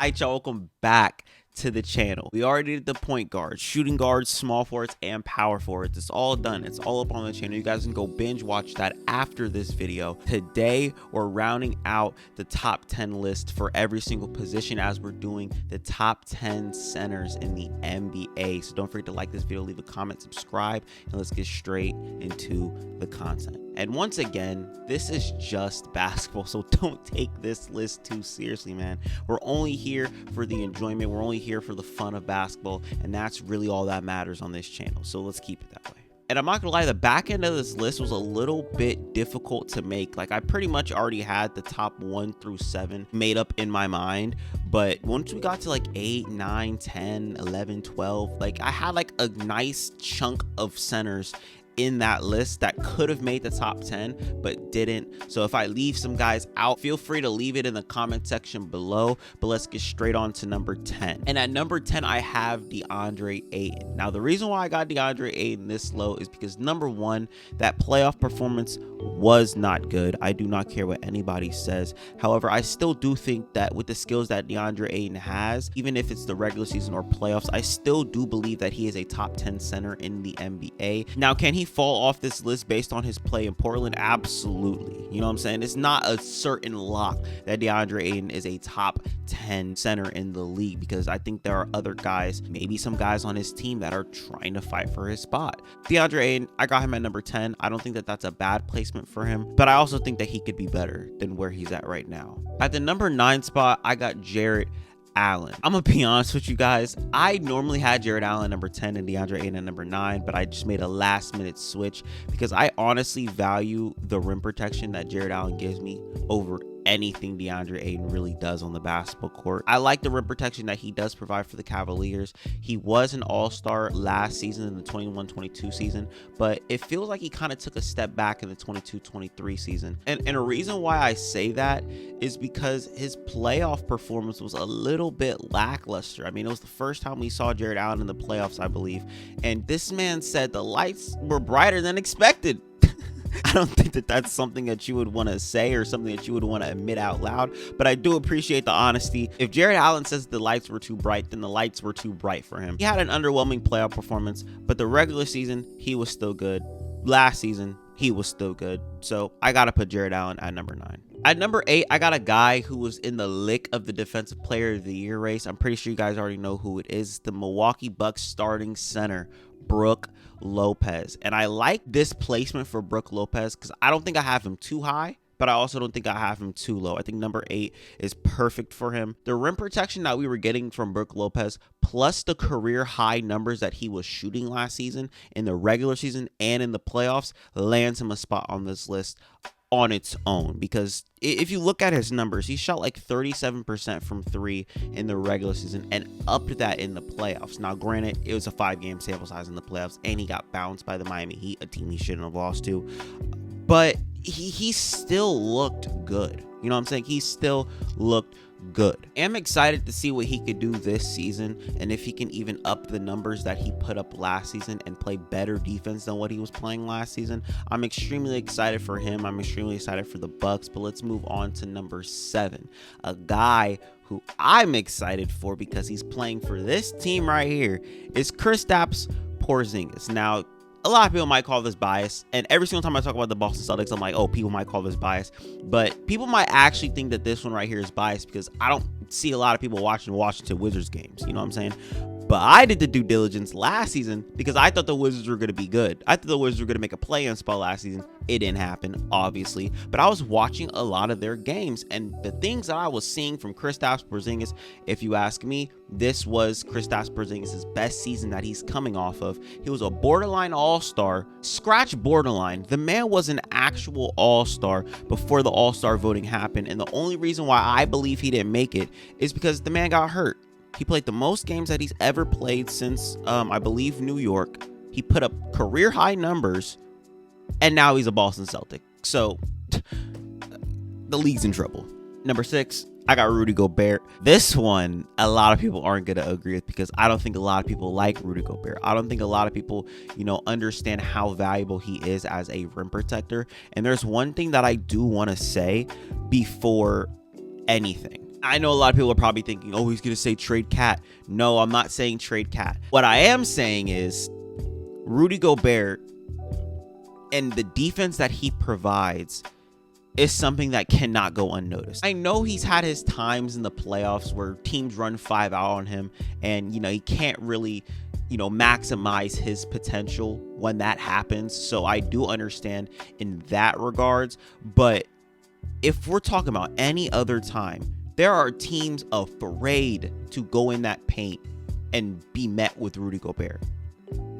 Alright, y'all, welcome back to the channel. We already did the point guards, shooting guards, small forwards, and power forwards. It's all done. It's all up on the channel. You guys can go binge watch that after this video. Today, we're rounding out the top 10 list for every single position as we're doing the top 10 centers in the NBA. So don't forget to like this video, leave a comment, subscribe, and let's get straight into the content. And once again, this is just basketball, so don't take this list too seriously, man. We're only here for the enjoyment. We're only here for the fun of basketball, and that's really all that matters on this channel. So let's keep it that way. And I'm not gonna lie, the back end of this list was a little bit difficult to make. Like, I pretty much already had the top 1 through 7 made up in my mind, but once we got to like 8, 9, 10, 11, 12, like I had like a nice chunk of centers in that list that could have made the top 10 but didn't. So if I leave some guys out, feel free to leave it in the comment section below. But let's get straight on to number 10. And at number 10, I have DeAndre Ayton. Now, the reason why I got DeAndre Ayton this low is because number 1, that playoff performance was not good. I do not care what anybody says. However, I still do think that with the skills that DeAndre Ayton has, even if it's the regular season or playoffs, I still do believe that he is a top 10 center in the NBA. Now, can he fall off this list based on his play in Portland? Absolutely. You know what I'm saying? It's not a certain lock that DeAndre Ayton is a top 10 center in the league, because I think there are other guys, maybe some guys on his team, that are trying to fight for his spot. DeAndre Ayton, I got him at number 10. I don't think that that's a bad placement for him, but I also think that he could be better than where he's at right now. At the number 9 spot, I got Jarrett Allen. I'm gonna be honest with you guys, I normally had Jarrett Allen number 10 and DeAndre Ayton at number 9, but I just made a last minute switch because I honestly value the rim protection that Jarrett Allen gives me over anything DeAndre Ayton really does on the basketball court. I like the rim protection that he does provide for the Cavaliers. He was an all-star last season in the 21-22 season, but it feels like he kind of took a step back in the 22-23 season. And a reason why I say that is because his playoff performance was a little bit lackluster. I mean, it was the first time we saw Jarrett Allen in the playoffs, I believe, and this man said the lights were brighter than expected. I don't think that that's something that you would want to say or something that you would want to admit out loud, but I do appreciate the honesty. If Jarrett Allen says the lights were too bright, then the lights were too bright for him. He had an underwhelming playoff performance, but the regular season, he was still good. Last season, he was still good. So I got to put Jarrett Allen at number 9. At number 8, I got a guy who was in the lick of the Defensive Player of the Year race. I'm pretty sure you guys already know who it is. The Milwaukee Bucks starting center, Brook Lopez. And I like this placement for Brook Lopez because I don't think I have him too high, but I also don't think I have him too low. I think number 8 is perfect for him. The rim protection that we were getting from Brook Lopez, plus the career high numbers that he was shooting last season in the regular season and in the playoffs, lands him a spot on this list on its own. Because if you look at his numbers, he shot like 37% from 3 in the regular season and upped that in the playoffs. Now, granted, it was a 5-game sample size in the playoffs, and he got bounced by the Miami Heat, a team he shouldn't have lost to, but he still looked good. You know what I'm saying? He still looked good. I'm excited to see what he could do this season, and if he can even up the numbers that he put up last season and play better defense than what he was playing last season. I'm extremely excited for him. I'm extremely excited for the Bucks. But let's move on to number 7, a guy who I'm excited for because he's playing for this team right here, is Kristaps Porzingis. Now, a lot of people might call this bias, and every single time I talk about the Boston Celtics, I'm like, oh, people might call this bias, but people might actually think that this one right here is biased because I don't see a lot of people watching Washington Wizards games. You know what I'm saying? But I did the due diligence last season because I thought the Wizards were going to be good. I thought the Wizards were going to make a play-in spot last season. It didn't happen, obviously. But I was watching a lot of their games, and the things that I was seeing from Kristaps Porzingis, if you ask me, this was Kristaps Porzingis' best season that he's coming off of. He was a borderline all-star. Scratch borderline. The man was an actual all-star before the all-star voting happened, and the only reason why I believe he didn't make it is because the man got hurt. He played the most games that he's ever played since, I believe, New York. He put up career high numbers, and now he's a Boston Celtic. So the league's in trouble. Number 6, I got Rudy Gobert. This one, a lot of people aren't going to agree with because I don't think a lot of people like Rudy Gobert. I don't think a lot of people, understand how valuable he is as a rim protector. And there's one thing that I do want to say before anything. I know a lot of people are probably thinking, oh, he's going to say trade Cat. No, I'm not saying trade Cat. What I am saying is Rudy Gobert and the defense that he provides is something that cannot go unnoticed. I know he's had his times in the playoffs where teams run 5 out on him and, he can't really, maximize his potential when that happens. So I do understand in that regards. But if we're talking about any other time, there are teams afraid to go in that paint and be met with Rudy Gobert.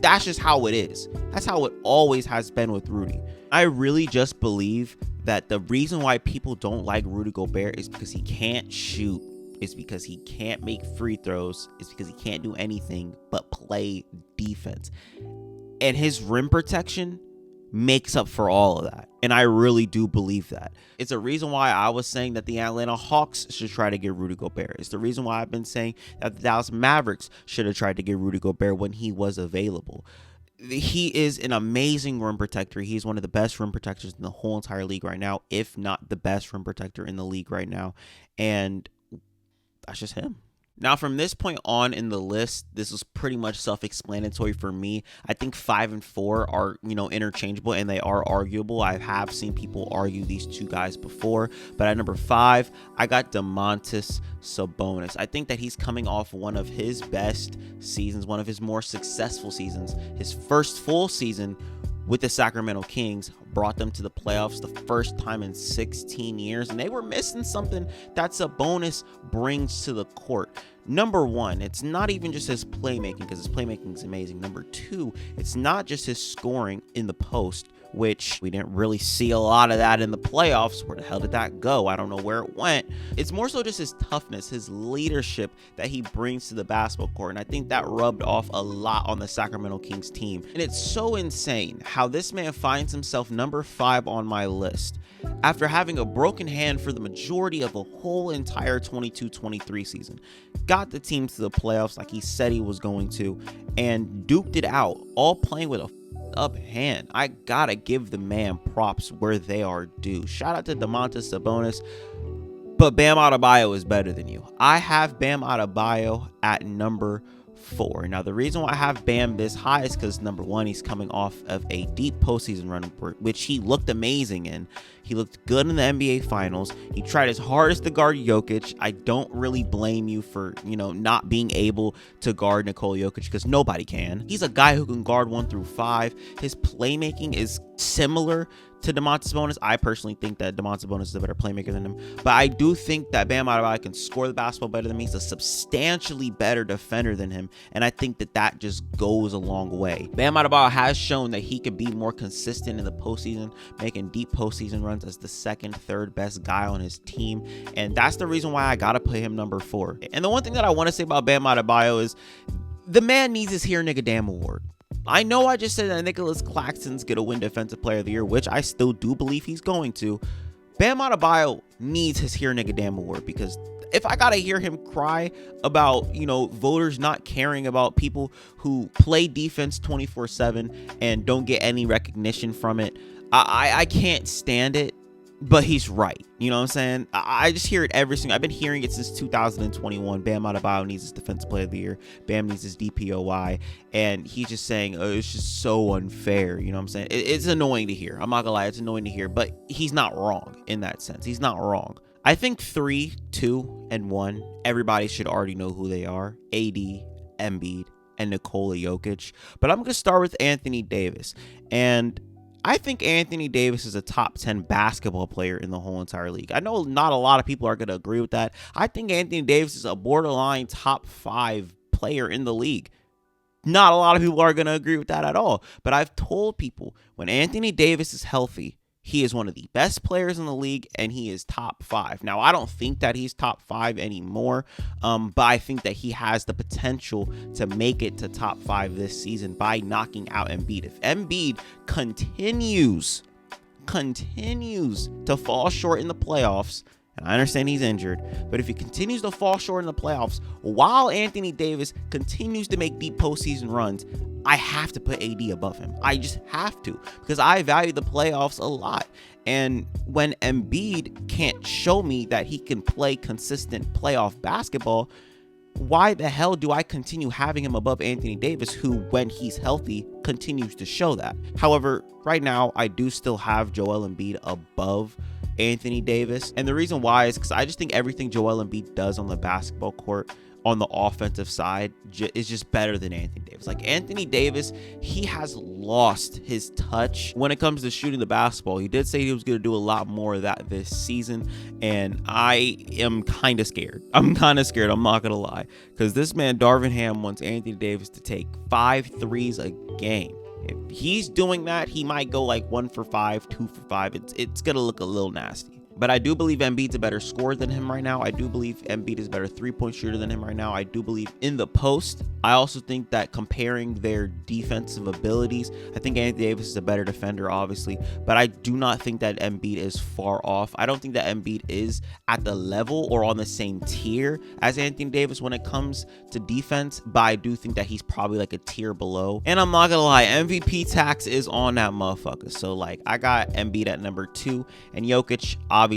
That's just how it is. That's how it always has been with Rudy. I really just believe that the reason why people don't like Rudy Gobert is because he can't shoot. It's because he can't make free throws. It's because he can't do anything but play defense. And his rim protection makes up for all of that. And I really do believe that. It's a reason why I was saying that the Atlanta Hawks should try to get Rudy Gobert. It's the reason why I've been saying that the Dallas Mavericks should have tried to get Rudy Gobert when he was available. He is an amazing rim protector. He's one of the best rim protectors in the whole entire league right now, if not the best rim protector in the league right now. And that's just him. Now, from this point on in the list, this is pretty much self-explanatory for me. I think 5 and 4 are, interchangeable, and they are arguable. I have seen people argue these two guys before, but at number 5, I got Domantas Sabonis. I think that he's coming off one of his best seasons, one of his more successful seasons. His first full season with the Sacramento Kings brought them to the playoffs the first time in 16 years, and they were missing something that Sabonis brings to the court. Number one, it's not even just his playmaking, because his playmaking is amazing. Number two, it's not just his scoring in the post, which we didn't really see a lot of that in the playoffs. Where the hell did that go? I don't know where it went. It's more so just his toughness, his leadership that he brings to the basketball court. And I think that rubbed off a lot on the Sacramento Kings team. And it's so insane how this man finds himself number 5 on my list after having a broken hand for the majority of the whole entire 22-23 season. Got the team to the playoffs like he said he was going to, and duked it out, all playing with a up hand. I gotta give the man props where they are due. Shout out to Domantas Sabonis, but Bam Adebayo is better than you. I have Bam Adebayo at number 4. Now, the reason why I have Bam this high is because, number one, he's coming off of a deep postseason run, which he looked amazing in. He looked good in the NBA Finals. He tried his hardest to guard Jokic. I don't really blame you for, not being able to guard Nikola Jokic, because nobody can. He's a guy who can guard 1 through 5. His playmaking is similar to Domantas Sabonis. I personally think that Domantas Sabonis is a better playmaker than him, but I do think that Bam Adebayo can score the basketball better than me. He's a substantially better defender than him, and I think that just goes a long way. Bam Adebayo has shown that he could be more consistent in the postseason, making deep postseason runs as the second, third best guy on his team, and that's the reason why I gotta put him number 4. And the one thing that I want to say about Bam Adebayo is the man needs his Here Nigga Damn award. I know I just said that Nicholas Claxton's gonna win Defensive Player of the Year, which I still do believe he's going to. Bam Adebayo needs his Here Nigga Damn award, because if I gotta hear him cry about, voters not caring about people who play defense 24/7 and don't get any recognition from it, I can't stand it. But he's right. You know what I'm saying? I just hear it I've been hearing it since 2021. Bam Adebayo needs his Defensive Player of the Year. Bam needs his DPOY. And he's just saying, oh, it's just so unfair. You know what I'm saying? It's annoying to hear. I'm not gonna lie, it's annoying to hear. But he's not wrong in that sense. He's not wrong. I think 3, 2, and 1, everybody should already know who they are. AD, Embiid, and Nikola Jokic. But I'm gonna start with Anthony Davis. And I think Anthony Davis is a top 10 basketball player in the whole entire league. I know not a lot of people are going to agree with that. I think Anthony Davis is a borderline top 5 player in the league. Not a lot of people are going to agree with that at all. But I've told people, when Anthony Davis is healthy, he is one of the best players in the league, and he is top 5. Now, I don't think that he's top 5 anymore, but I think that he has the potential to make it to top 5 this season by knocking out Embiid. If Embiid continues to fall short in the playoffs, and I understand he's injured, but if he continues to fall short in the playoffs while Anthony Davis continues to make deep postseason runs, I have to put AD above him. I just have to, because I value the playoffs a lot. And when Embiid can't show me that he can play consistent playoff basketball, why the hell do I continue having him above Anthony Davis, who, when he's healthy, continues to show that? However, right now, I do still have Joel Embiid above Anthony Davis. And the reason why is because I just think everything Joel Embiid does on the basketball court on the offensive side is just better than Anthony Davis. Like, Anthony Davis, he has lost his touch when it comes to shooting the basketball. He did say he was going to do a lot more of that this season, and I am kind of scared. I'm kind of scared, I'm not going to lie, because this man, Darvin Ham, wants Anthony Davis to take 5 threes a game. If he's doing that, he might go like 1 for 5, 2 for 5. It's going to look a little nasty. But I do believe Embiid's a better scorer than him right now. I do believe Embiid is a better three-point shooter than him right now. I do believe in the post. I also think that comparing their defensive abilities, I think Anthony Davis is a better defender, obviously. But I do not think that Embiid is far off. I don't think that Embiid is at the level or on the same tier as Anthony Davis when it comes to defense. But I do think that he's probably like a tier below. And I'm not going to lie, MVP tax is on that motherfucker. So, like, I got Embiid at number 2 and Jokic, obviously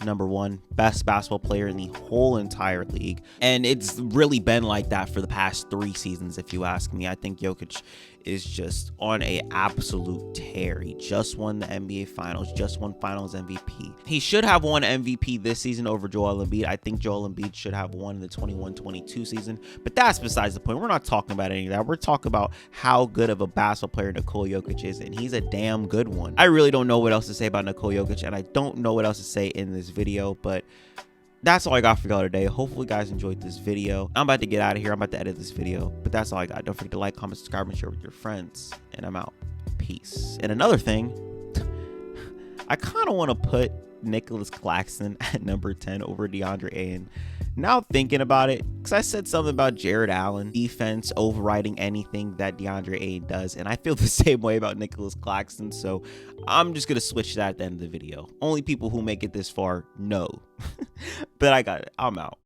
number 1, best basketball player in the whole entire league. And it's really been like that for the past 3 seasons, if you ask me. I think Jokic is just on a absolute tear. He just won the NBA Finals, just won Finals MVP. He should have won MVP this season over Joel Embiid. I think Joel Embiid should have won in the 21-22 season, but that's besides the point. We're not talking about any of that. We're talking about how good of a basketball player Nikola Jokic is, and he's a damn good one. I really don't know what else to say about Nikola Jokic, and I don't know what else to say in this video, but that's all I got for y'all today. Hopefully you guys enjoyed this video. I'm about to get out of here. I'm about to edit this video, but that's all I got. Don't forget to like, comment, subscribe, and share with your friends, and I'm out. Peace. And another thing, I kind of want to put Nicholas Claxton at number 10 over DeAndre Ayton. Now thinking about it, because I said something about Jared Allen defense overriding anything that DeAndre Ayton does, and I feel the same way about Nicholas Claxton, so I'm just going to switch that at the end of the video. Only people who make it this far know. But I got it. I'm out.